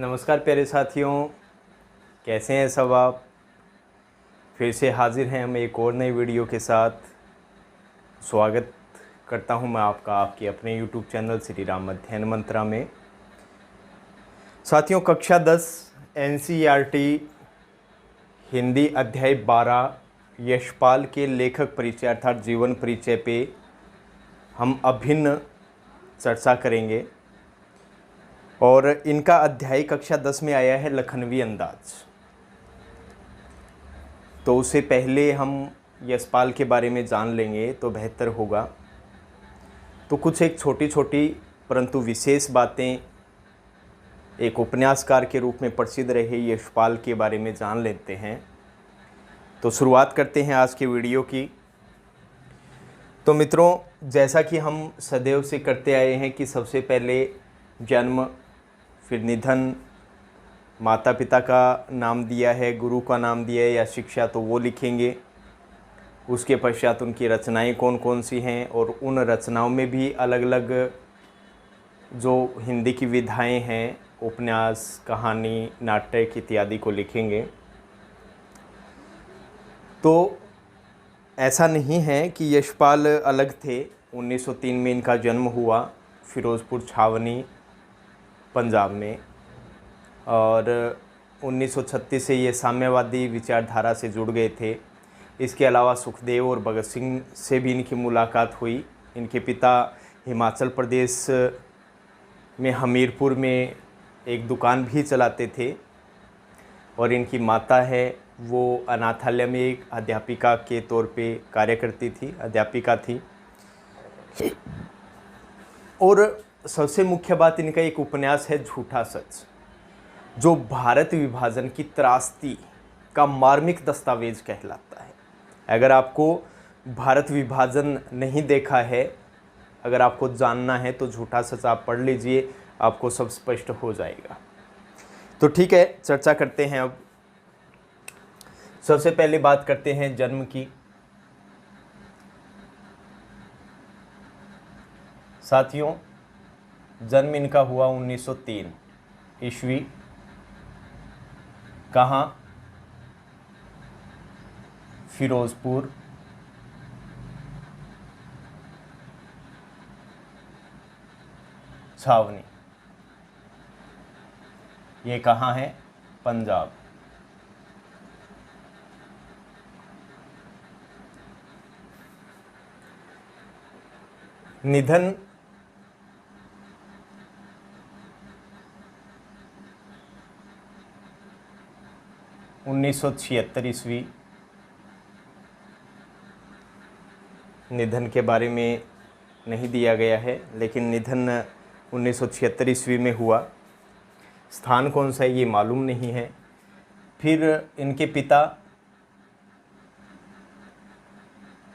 नमस्कार प्यारे साथियों, कैसे हैं सब आप। फिर से हाजिर हैं हम एक और नई वीडियो के साथ। स्वागत करता हूं मैं आपका आपके अपने YouTube चैनल श्री राम अध्ययन मंत्रा में। साथियों, कक्षा 10 NCERT हिंदी अध्याय 12 यशपाल के लेखक परिचय अर्थात जीवन परिचय पे हम अभिन्न चर्चा करेंगे। और इनका अध्याय कक्षा 10 में आया है लखनवी अंदाज। तो उससे पहले हम यशपाल के बारे में जान लेंगे तो बेहतर होगा। तो कुछ एक छोटी छोटी परंतु विशेष बातें एक उपन्यासकार के रूप में प्रसिद्ध रहे यशपाल के बारे में जान लेते हैं। तो शुरुआत करते हैं आज के वीडियो की। तो मित्रों, जैसा कि हम सदैव से करते आए हैं कि सबसे पहले जन्म, फिर निधन, माता पिता का नाम दिया है, गुरु का नाम दिया है या शिक्षा, तो वो लिखेंगे। उसके पश्चात उनकी रचनाएं कौन कौन सी हैं और उन रचनाओं में भी अलग अलग जो हिंदी की विधाएं हैं, उपन्यास, कहानी, नाटक इत्यादि को लिखेंगे। तो ऐसा नहीं है कि यशपाल अलग थे। 1903 में इनका जन्म हुआ फिरोज़पुर छावनी पंजाब में, और 1936 से ये साम्यवादी विचारधारा से जुड़ गए थे। इसके अलावा सुखदेव और भगत सिंह से भी इनकी मुलाकात हुई। इनके पिता हिमाचल प्रदेश में हमीरपुर में एक दुकान भी चलाते थे, और इनकी माता है वो अनाथालय में एक अध्यापिका के तौर पे कार्य करती थी, अध्यापिका थी। और सबसे मुख्य बात, इनका एक उपन्यास है झूठा सच, जो भारत विभाजन की त्रासदी का मार्मिक दस्तावेज कहलाता है। अगर आपको भारत विभाजन नहीं देखा है, अगर आपको जानना है तो झूठा सच आप पढ़ लीजिए, आपको सब स्पष्ट हो जाएगा। तो ठीक है, चर्चा करते हैं। अब सबसे पहले बात करते हैं जन्म की। साथियों, जन्म इनका हुआ 1903 ईस्वी। कहाँ? फिरोज़पुर छावनी। ये कहाँ है? पंजाब। निधन 1976 ईस्वी। निधन के बारे में नहीं दिया गया है, लेकिन निधन 1976 ईस्वी में हुआ। स्थान कौन सा है ये मालूम नहीं है। फिर इनके पिता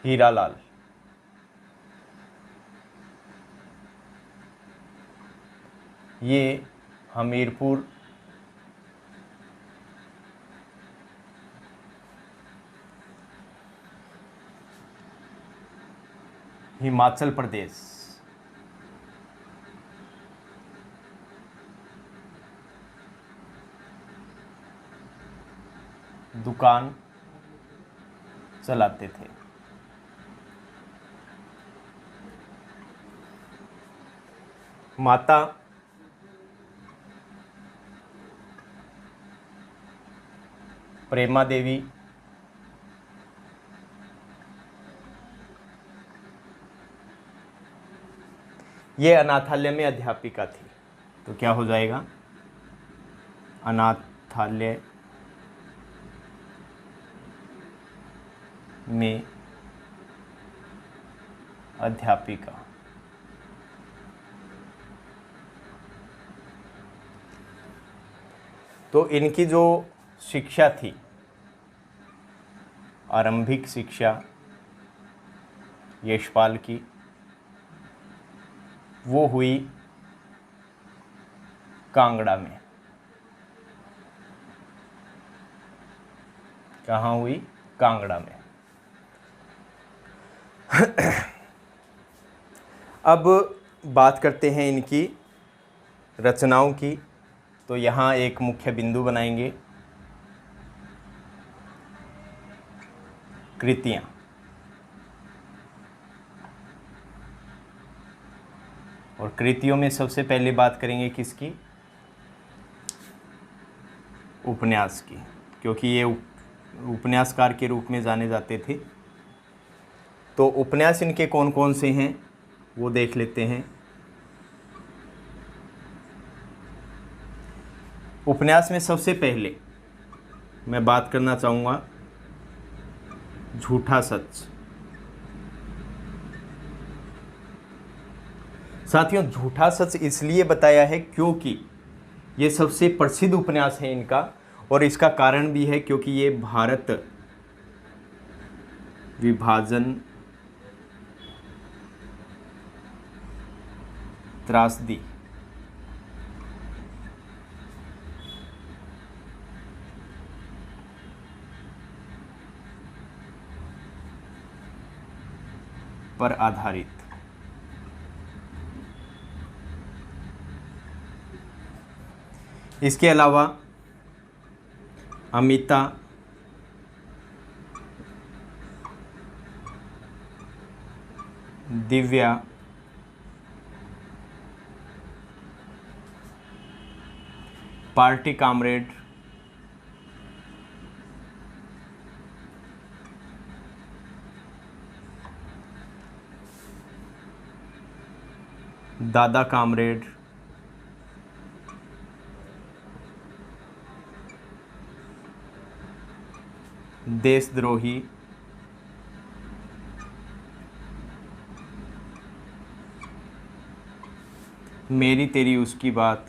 हीरालाल, ये हमीरपुर हिमाचल प्रदेश दुकान चलाते थे। माता प्रेमा देवी, ये अनाथालय में अध्यापिका थी। तो क्या हो जाएगा? अनाथालय में अध्यापिका। तो इनकी जो शिक्षा थी, आरंभिक शिक्षा यशपाल की, वो हुई कांगड़ा में। कहाँ हुई? कांगड़ा में। अब बात करते हैं इनकी रचनाओं की। तो यहाँ एक मुख्य बिंदु बनाएंगे, कृतियाँ। और कृतियों में सबसे पहले बात करेंगे किसकी? उपन्यास की, क्योंकि ये उपन्यासकार के रूप में जाने जाते थे। तो उपन्यास इनके कौन कौन से हैं वो देख लेते हैं। उपन्यास में सबसे पहले मैं बात करना चाहूँगा झूठा सच। साथियों, झूठा सच इसलिए बताया है क्योंकि ये सबसे प्रसिद्ध उपन्यास है इनका, और इसका कारण भी है क्योंकि ये भारत विभाजन, त्रासदी, पर आधारित। इसके अलावा अमिता, दिव्या, पार्टी कामरेड, दादा कामरेड, देशद्रोही, मेरी तेरी उसकी बात,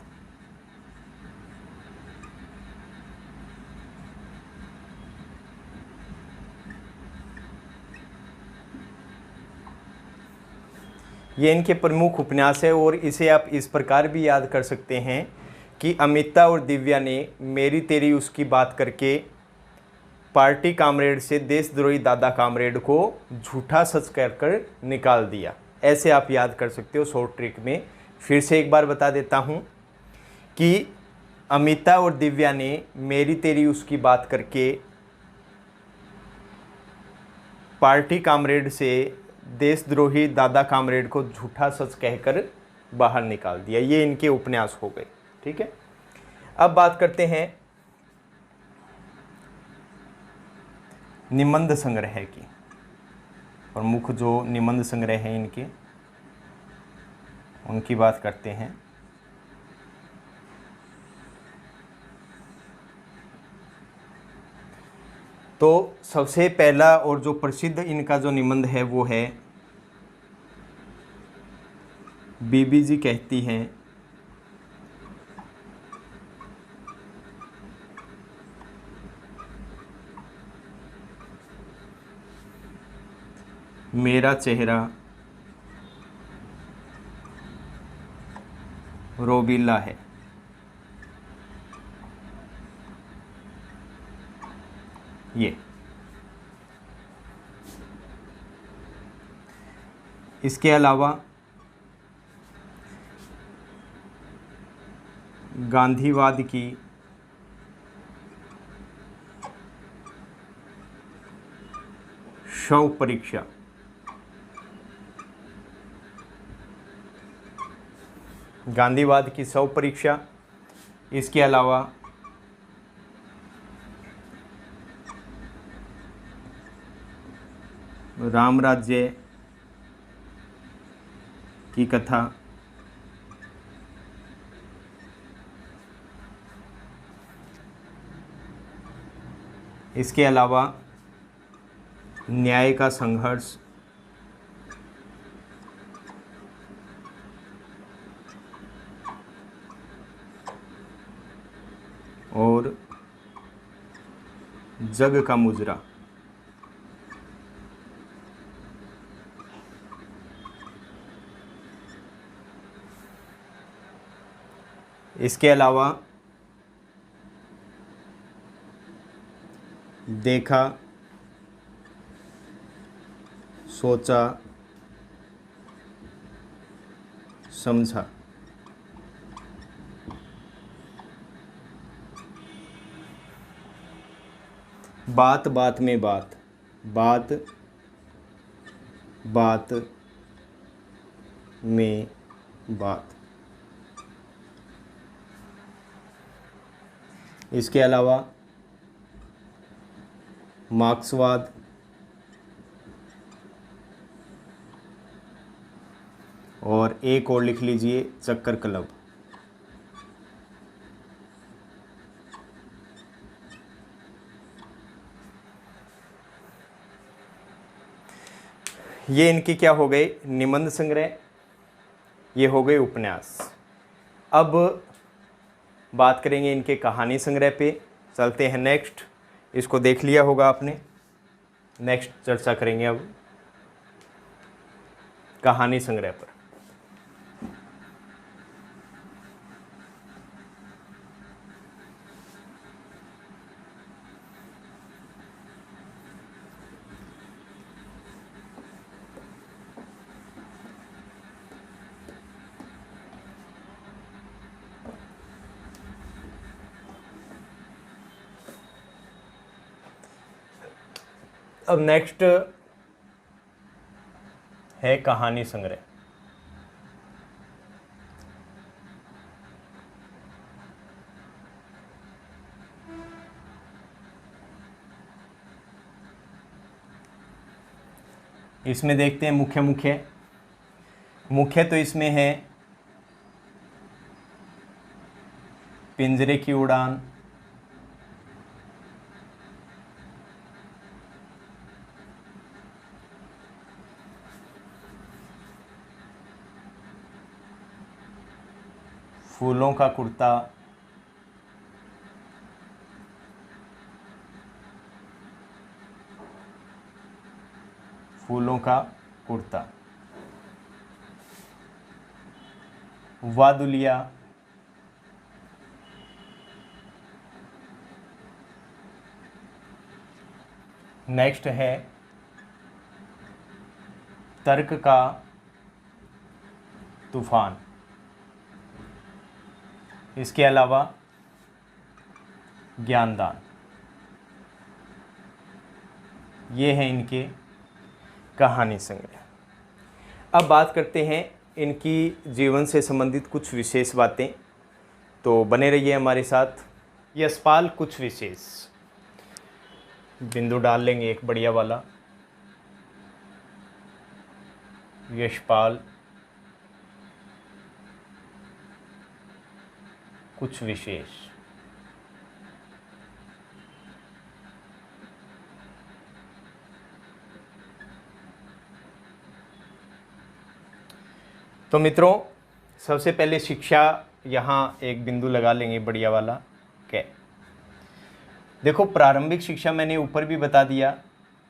ये इनके प्रमुख उपन्यास है। और इसे आप इस प्रकार भी याद कर सकते हैं कि अमिता और दिव्या ने मेरी तेरी उसकी बात करके पार्टी कामरेड से देशद्रोही दादा कामरेड को झूठा सच कहकर निकाल दिया। ऐसे आप याद कर सकते हो शॉर्ट ट्रिक में। फिर से एक बार बता देता हूँ कि अमिता और दिव्या ने मेरी तेरी उसकी बात करके पार्टी कामरेड से देशद्रोही दादा कामरेड को झूठा सच कहकर बाहर निकाल दिया। ये इनके उपन्यास हो गए। ठीक है, अब बात करते हैं निबंध संग्रह की। प्रमुख जो निबंध संग्रह हैं इनके, उनकी बात करते हैं। तो सबसे पहला और जो प्रसिद्ध इनका जो निबंध है वो है बीबी जी कहती हैं, मेरा चेहरा रोबीला है। ये इसके अलावा गांधीवाद की शव परीक्षा, गांधीवाद की शव परीक्षा। इसके अलावा राम राज्य की कथा, इसके अलावा न्याय का संघर्ष, और जग का मुजरा। इसके अलावा देखा, सोचा, समझा। बात बात में बात, बात बात में बात। इसके अलावा मार्क्सवाद, और एक और लिख लीजिए चक्कर क्लब। ये इनके क्या हो गए, निबंध संग्रह, ये हो गए उपन्यास। अब बात करेंगे इनके कहानी संग्रह पे। चलते हैं नेक्स्ट, इसको देख लिया होगा आपने। नेक्स्ट चर्चा करेंगे अब कहानी संग्रह पर। अब नेक्स्ट है कहानी संग्रह। इसमें देखते हैं मुख्य मुख्य मुख्य तो इसमें है पिंजरे की उड़ान, फूलों का कुर्ता, फूलों का कुर्ता, वादुलिया, नेक्स्ट है तर्क का तूफान। इसके अलावा ज्ञानदान। ये हैं इनके कहानी संग्रह। अब बात करते हैं इनकी जीवन से संबंधित कुछ विशेष बातें, तो बने रहिए हमारे साथ। यशपाल कुछ विशेष, बिंदु डाल लेंगे एक बढ़िया वाला। यशपाल कुछ विशेष। तो मित्रों, सबसे पहले शिक्षा, यहाँ एक बिंदु लगा लेंगे बढ़िया वाला। क्या देखो, प्रारंभिक शिक्षा मैंने ऊपर भी बता दिया,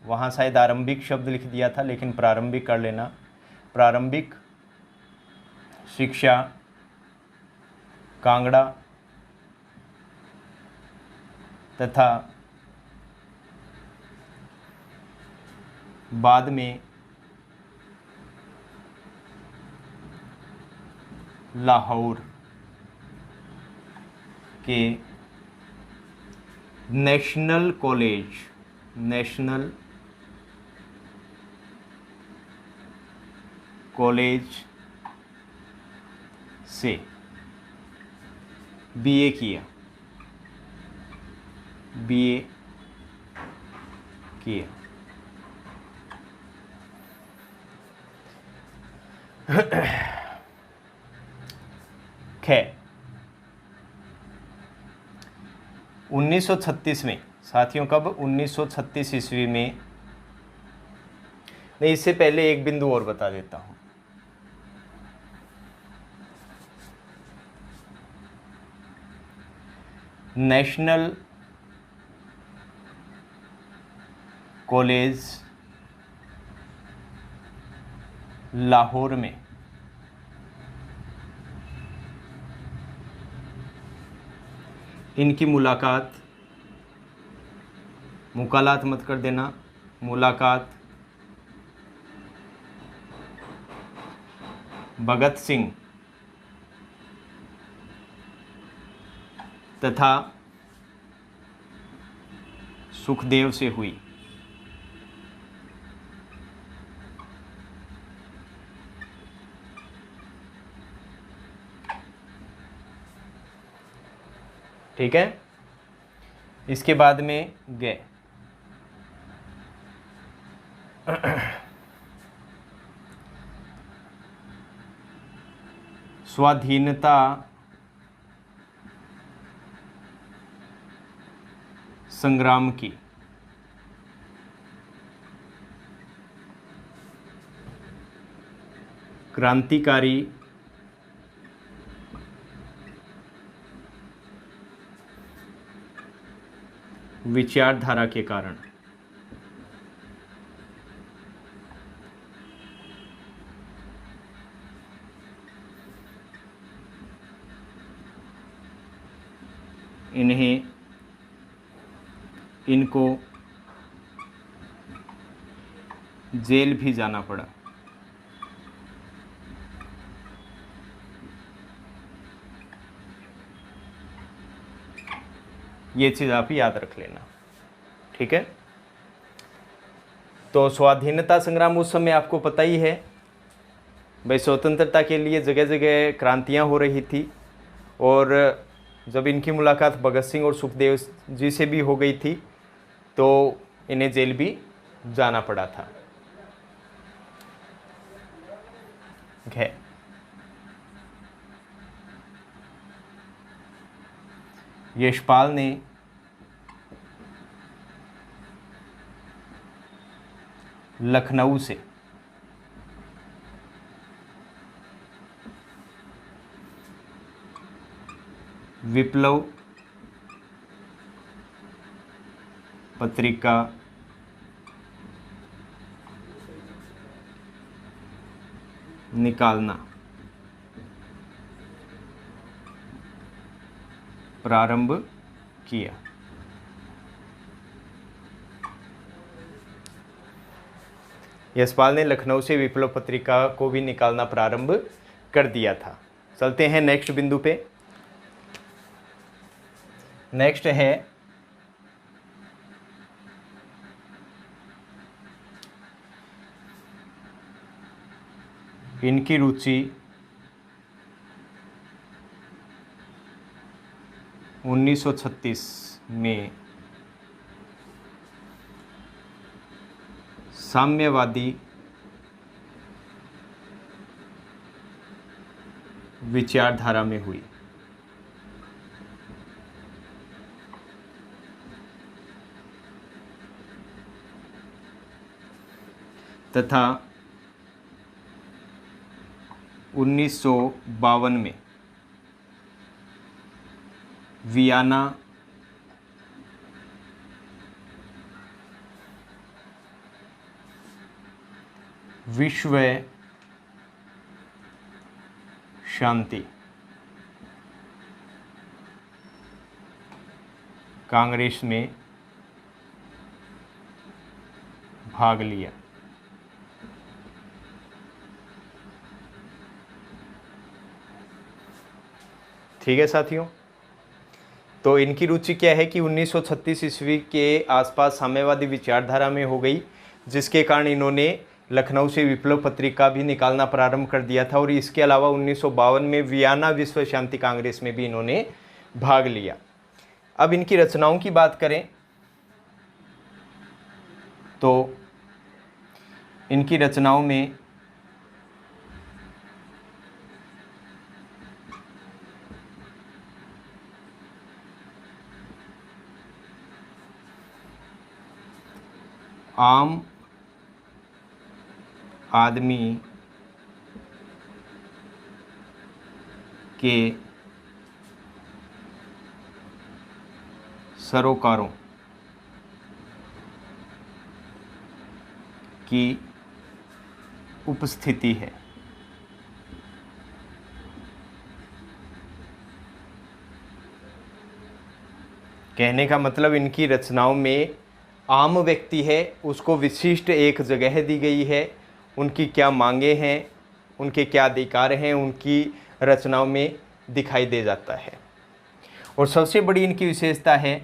वहाँ शायद आरंभिक शब्द लिख दिया था, लेकिन प्रारंभिक कर लेना। प्रारंभिक शिक्षा कांगड़ा तथा बाद में लाहौर के नेशनल कॉलेज से बीए किया। खैर 1936 में, साथियों कब, 1936 ईस्वी में, नहीं इससे पहले एक बिंदु और बता देता हूं। नेशनल कॉलेज लाहौर में इनकी मुलाकात, मुकालात मत कर देना, मुलाकात भगत सिंह तथा सुखदेव से हुई। ठीक है, इसके बाद में गए स्वाधीनता संग्राम की क्रांतिकारी विचारधारा के कारण इनको जेल भी जाना पड़ा। ये चीज़ आप याद रख लेना, ठीक है। तो स्वाधीनता संग्राम उस समय आपको पता ही है भाई, स्वतंत्रता के लिए जगह जगह क्रांतियां हो रही थी, और जब इनकी मुलाकात भगत सिंह और सुखदेव जी से भी हो गई थी तो इन्हें जेल भी जाना पड़ा था। है यशपाल ने लखनऊ से विप्लव पत्रिका निकालना प्रारंभ किया। यशपाल ने लखनऊ से विप्लव पत्रिका को भी निकालना प्रारंभ कर दिया था। चलते हैं नेक्स्ट बिंदु पे। नेक्स्ट है इनकी रुचि 1936 में साम्यवादी विचारधारा में हुई। तथा 1952 में वियना विश्व शांति कांग्रेस में भाग लिया। ठीक है साथियों, तो इनकी रुचि क्या है कि 1936 ईस्वी के आसपास साम्यवादी विचारधारा में हो गई, जिसके कारण इन्होंने लखनऊ से विप्लव पत्रिका भी निकालना प्रारंभ कर दिया था, और इसके अलावा 1952 में वियना विश्व शांति कांग्रेस में भी इन्होंने भाग लिया। अब इनकी रचनाओं की बात करें तो इनकी रचनाओं में आम आदमी के सरोकारों की उपस्थिति है। कहने का मतलब इनकी रचनाओं में आम व्यक्ति है उसको विशिष्ट एक जगह दी गई है, उनकी क्या मांगे हैं, उनके क्या अधिकार हैं, उनकी रचनाओं में दिखाई दे जाता है। और सबसे बड़ी इनकी विशेषता है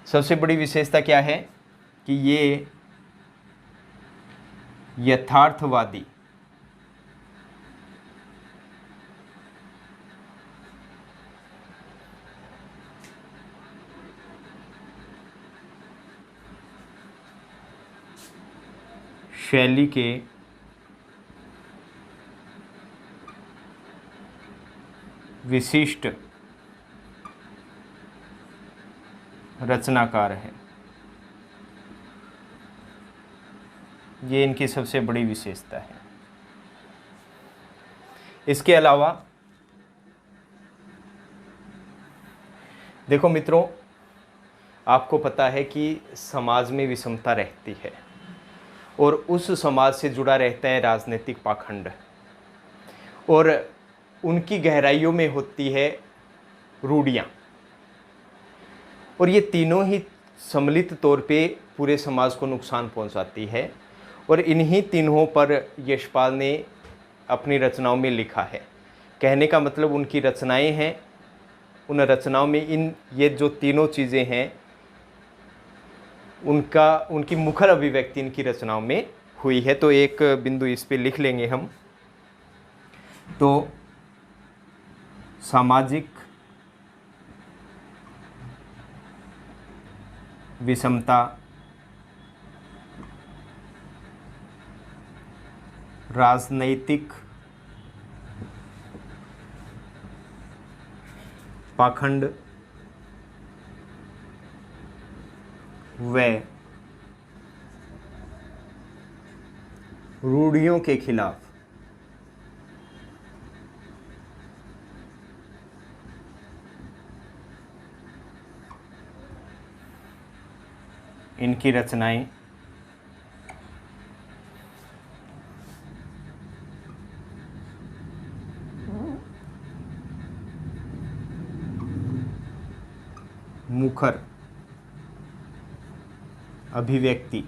सबसे बड़ी विशेषता क्या है कि ये यथार्थवादी शैली के विशिष्ट रचनाकार है। ये इनकी सबसे बड़ी विशेषता है। इसके अलावा देखो मित्रों, आपको पता है कि समाज में विषमता रहती है और उस समाज से जुड़ा रहता है राजनीतिक पाखंड, और उनकी गहराइयों में होती है रूढ़ियाँ, और ये तीनों ही सम्मिलित तौर पे पूरे समाज को नुकसान पहुंचाती है। और इन्हीं तीनों पर यशपाल ने अपनी रचनाओं में लिखा है। कहने का मतलब उनकी रचनाएं हैं, उन रचनाओं में ये जो तीनों चीज़ें हैं उनकी मुखर अभिव्यक्ति इनकी रचनाओं में हुई है। तो एक बिंदु इस पे लिख लेंगे हम। तो सामाजिक विषमता, राजनैतिक पाखंड व रूढ़ियों के खिलाफ इनकी रचनाएं मुखर अभिव्यक्ति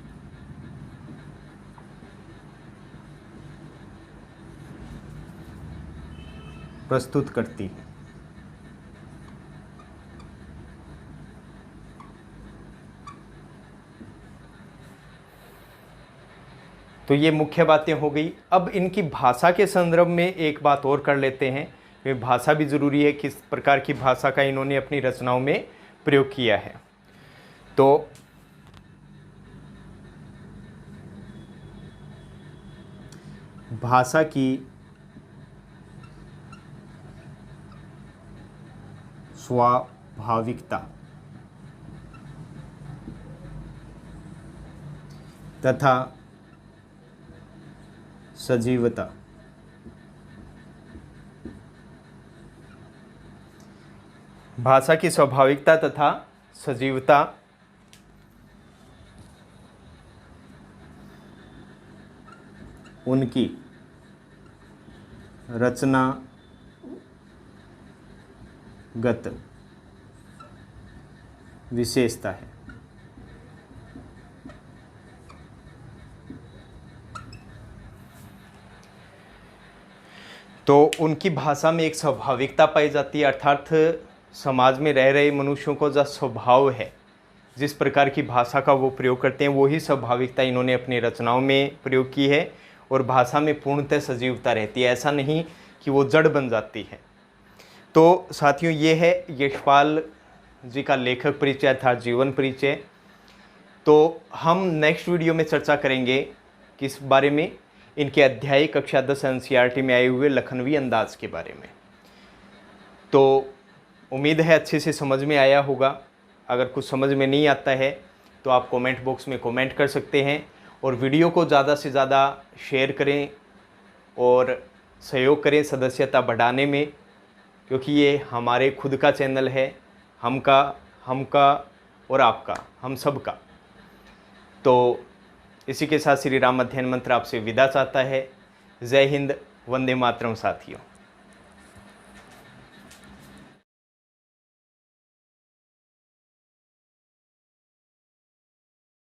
प्रस्तुत करती है। तो ये मुख्य बातें हो गई। अब इनकी भाषा के संदर्भ में एक बात और कर लेते हैं। ये भाषा भी ज़रूरी है, किस प्रकार की भाषा का इन्होंने अपनी रचनाओं में प्रयोग किया है। तो भाषा की स्वाभाविकता तथा सजीवता भाषा की स्वाभाविकता तथा सजीवता उनकी रचनागत विशेषता है। तो उनकी भाषा में एक स्वाभाविकता पाई जाती है, अर्थात समाज में रह रहे मनुष्यों को जो स्वभाव है, जिस प्रकार की भाषा का वो प्रयोग करते हैं, वही स्वाभाविकता इन्होंने अपनी रचनाओं में प्रयोग की है। और भाषा में पूर्णतः सजीवता रहती है, ऐसा नहीं कि वो जड़ बन जाती है। तो साथियों, ये है यशपाल जी का लेखक परिचय अर्थात जीवन परिचय। तो हम नेक्स्ट वीडियो में चर्चा करेंगे किस बारे में, इनके अध्याय कक्षा 10 NCERT में आए हुए लखनवी अंदाज के बारे में। तो उम्मीद है अच्छे से समझ में आया होगा। अगर कुछ समझ में नहीं आता है तो आप कमेंट बॉक्स में कमेंट कर सकते हैं, और वीडियो को ज़्यादा से ज़्यादा शेयर करें और सहयोग करें सदस्यता बढ़ाने में, क्योंकि ये हमारे खुद का चैनल है, हमका और आपका, हम सब का। तो इसी के साथ श्री राम अध्ययन मंत्र आपसे विदा चाहता है। जय हिंद, वंदे मातरम साथियों।